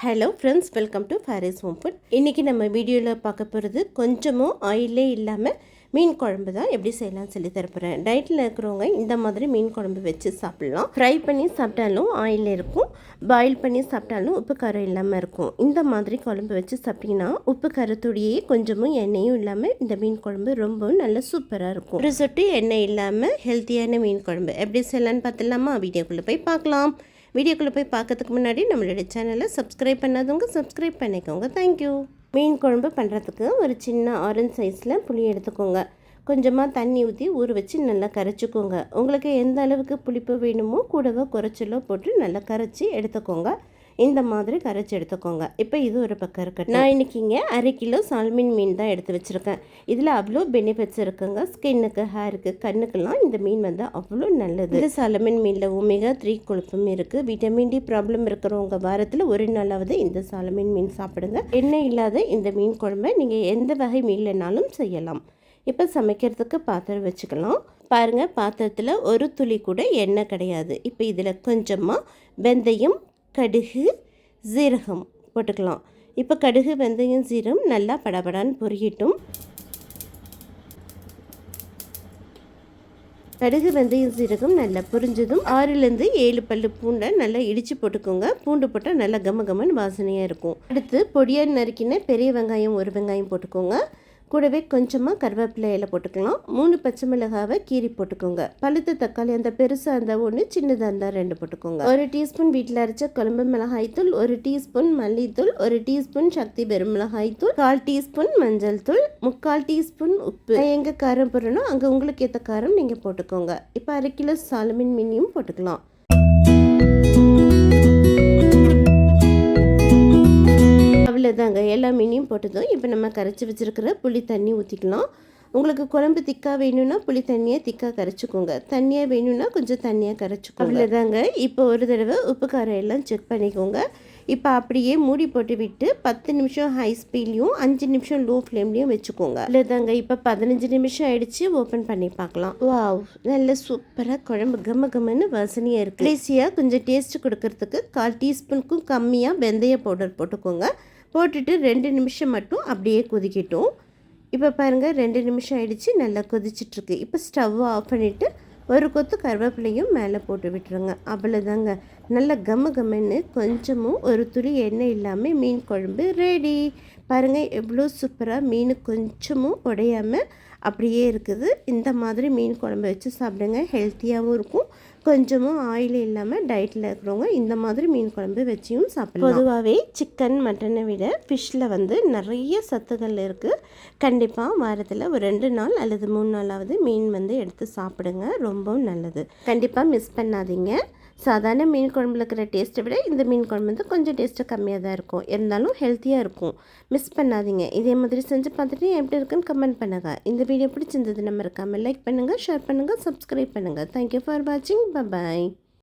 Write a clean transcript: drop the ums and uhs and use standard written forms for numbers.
Hello friends, welcome to Faris home food. இன்றைக்கி நம்ம வீடியோவில் பார்க்க போகிறது கொஞ்சமும் ஆயிலே இல்லாமல் மீன் குழம்பு தான் எப்படி செய்யலாம்னு சொல்லி தரப்போகிறேன். டயட்டில் இருக்கிறவங்க இந்த மாதிரி மீன் குழம்பு வச்சு சாப்பிட்லாம். ஃப்ரை பண்ணி சாப்பிட்டாலும் ஆயில் இருக்கும், பாயில் பண்ணி சாப்பிட்டாலும் உப்பு காரம் இல்லாமல் இருக்கும். இந்த மாதிரி குழம்பு வச்சு சாப்பிட்டிங்கன்னா உப்பு காரத்தோடையே கொஞ்சமும் எண்ணெயும் இல்லாமல் இந்த மீன் குழம்பு ரொம்பவும் நல்ல சூப்பராக இருக்கும். ஒரு சொட்டு எண்ணெய் இல்லாமல் ஹெல்த்தியான மீன் குழம்பு எப்படி செய்யலான்னு பார்த்துலாமா? வீடியோக்குள்ளே போய் பார்க்கலாம். வீடியோக்குள்ளே போய் பார்க்கறதுக்கு முன்னாடி நம்மளுடைய சேனலை சப்ஸ்கிரைப் பண்ணாதவங்க சப்ஸ்கிரைப் பண்ணிக்கோங்க. தேங்க்யூ. மீன் குழம்பு பண்ணுறதுக்கு ஒரு சின்ன ஆரஞ்ச் சைஸில் புளி எடுத்துக்கோங்க. கொஞ்சமாக தண்ணி ஊற்றி ஊற வச்சு நல்லா கரைச்சிக்கோங்க. உங்களுக்கு எந்த அளவுக்கு புளிப்பு வேணுமோ கூடவோ குறைச்சலோ போட்டு நல்லா கரைச்சி எடுத்துக்கோங்க. இந்த மாதிரி கரைச்சி எடுத்துக்கோங்க. இப்போ இது ஒரு பக்கம் இருக்கட்டும். நான் இன்றைக்கி இங்கே 1/2 கிலோ சால்மன் மீன் தான் எடுத்து வச்சுருக்கேன். இதில் அவ்வளோ பெனிஃபிட்ஸ் இருக்குங்க. ஸ்கின்னுக்கு, ஹேருக்கு, கண்ணுக்கெல்லாம் இந்த மீன் வந்து அவ்வளோ நல்லது. இந்த சால்மன் மீனில் ஒமேகா 3 கொழுப்பும் இருக்குது. விட்டமின் டி ப்ராப்ளம் இருக்கிறவங்க வாரத்தில் ஒரு நாளாவது இந்த சால்மன் மீன் சாப்பிடுங்க. எண்ணெய் இல்லாத இந்த மீன் குழம்பை நீங்கள் எந்த வகை மீன்லனாலும் செய்யலாம். இப்போ சமைக்கிறதுக்கு பாத்திரம் வச்சுக்கலாம். பாருங்கள், பாத்திரத்தில் ஒரு துளி கூட எண்ணெய் கிடையாது. இப்போ இதில் கொஞ்சமாக வெந்தயம், கடுகு, சீரகம் போட்டுக்கலாம். இப்போ கடுகு, வெந்தயம், சீரகம் நல்லா படபடான்னு பொரியட்டும். கடுகு, வெந்தயம், சீரகம் நல்லா பொரிஞ்சதும் 6லேருந்து 7 பல்லு பூண்டை நல்லா இடித்து போட்டுக்கோங்க. பூண்டு போட்டால் நல்லா கமகமன்னு வாசனையாக இருக்கும். அடுத்து பொடியாக நறுக்கின பெரிய வெங்காயம் 1 வெங்காயம் போட்டுக்கோங்க. கூடவே கொஞ்சமாக கருவேப்பிலை இலை போட்டுக்கலாம். 3 பச்சை மிளகாவை கீரி போட்டுக்கோங்க. பழுத்த தக்காளி அந்த பெருசாக இருந்தால் 1, சின்னதாக இருந்தால் 2 போட்டுக்கோங்க. 1 டீஸ்பூன் வீட்டில் அரைச்ச குழம்பு மிளகாய்த்தூள், 1 டீஸ்பூன் மல்லித்தூள், 1 டீஸ்பூன் சக்தி பெரும் மிளகாய்த்தூள், 1/4 டீஸ்பூன் மஞ்சள் தூள், 3/4 டீஸ்பூன் உப்பு. எங்கே காரம் போடணும் அங்கே உங்களுக்கு ஏற்ற காரம் நீங்கள் போட்டுக்கோங்க. இப்போ 1/2 கிலோ சால்மன் மீனையும் போட்டுக்கலாம். அவ்வளோதாங்க, எல்லா மீனையும் போட்டதும் இப்போ நம்ம கரைச்சி வச்சுருக்கிற புளி தண்ணி ஊற்றிக்கலாம். உங்களுக்கு குழம்பு திக்காக வேணும்னா புளி தண்ணியை திக்காக கரைச்சிக்கோங்க. தண்ணியாக வேணும்னா கொஞ்சம் தண்ணியாக கரைச்சிக்கோங்க. அவ்வளோதாங்க. இப்போ ஒரு தடவை உப்பு காரம் எல்லாம் செக் பண்ணிக்கோங்க. இப்போ அப்படியே மூடி போட்டு விட்டு 10 நிமிஷம் ஹை ஸ்பீட்லேயும் 5 நிமிஷம் லோ ஃப்ளேம்லேயும் வச்சுக்கோங்க. அவ்வளோதாங்க. இப்போ 15 நிமிஷம் ஆயிடுச்சு. ஓப்பன் பண்ணி பார்க்கலாம். வாவ், நல்ல சூப்பராக குழம்பு கம்மன்னு வாசனையாக இருக்குது. கடைசியாக கொஞ்சம் டேஸ்ட்டு கொடுக்கறதுக்கு 1/4 டீஸ்பூனுக்கும் கம்மியாக வெந்தய பவுடர் போட்டுக்கோங்க. போட்டுட்டு 2 நிமிஷம் மட்டும் அப்படியே கொதிக்கட்டும். இப்போ பாருங்கள், 2 நிமிஷம் ஆயிடுச்சு. நல்லா கொதிச்சிட்ருக்கு. இப்போ ஸ்டவ்வை ஆஃப் பண்ணிவிட்டு ஒரு கொத்து கருவேப்பிலையும் மேலே போட்டு விட்டுருங்க. அவ்வளோதாங்க, நல்ல கம்மன்னு கொஞ்சமும் ஒரு துளி எண்ணெய் இல்லாமல் மீன் குழம்பு ரெடி. பாருங்கள் எவ்வளோ சூப்பராக மீன் கொஞ்சமும் உடையாமல் அப்படியே இருக்குது. இந்த மாதிரி மீன் குழம்பு வச்சு சாப்பிடுங்க. ஹெல்த்தியாகவும் இருக்கும். கொஞ்சமும் ஆயில் இல்லாமல் டயட்டில் இருக்கிறவங்க இந்த மாதிரி மீன் குழம்பு வச்சியும் சாப்பிடலாம். பொதுவாகவே சிக்கன், மட்டனை விட ஃபிஷ்ஷில் வந்து நிறைய சத்துக்கள் இருக்குது. கண்டிப்பாக வாரத்தில் ஒரு 2 நாள் அல்லது 3 நாளாவது மீன் வந்து எடுத்து சாப்பிடுங்க. ரொம்பவும் நல்லது. கண்டிப்பாக மிஸ் பண்ணாதீங்க. சாதாரண மீன் குழம்புல இருக்கிற டேஸ்ட்டை விட இந்த மீன் குழம்பு வந்து கொஞ்சம் டேஸ்ட்டு கம்மியாக தான் இருக்கும். இருந்தாலும் ஹெல்த்தியாக இருக்கும். மிஸ் பண்ணாதீங்க. இதே மாதிரி செஞ்சு பார்த்துட்டு எப்படி இருக்குன்னு கமெண்ட் பண்ணுங்கள். இந்த வீடியோ பிடிச்சிருந்தது நம்ம இருக்காமல் லைக் பண்ணுங்கள், ஷேர் பண்ணுங்கள், சப்ஸ்கிரைப் பண்ணுங்கள். தேங்க்யூ ஃபார் வாட்சிங். பாய்.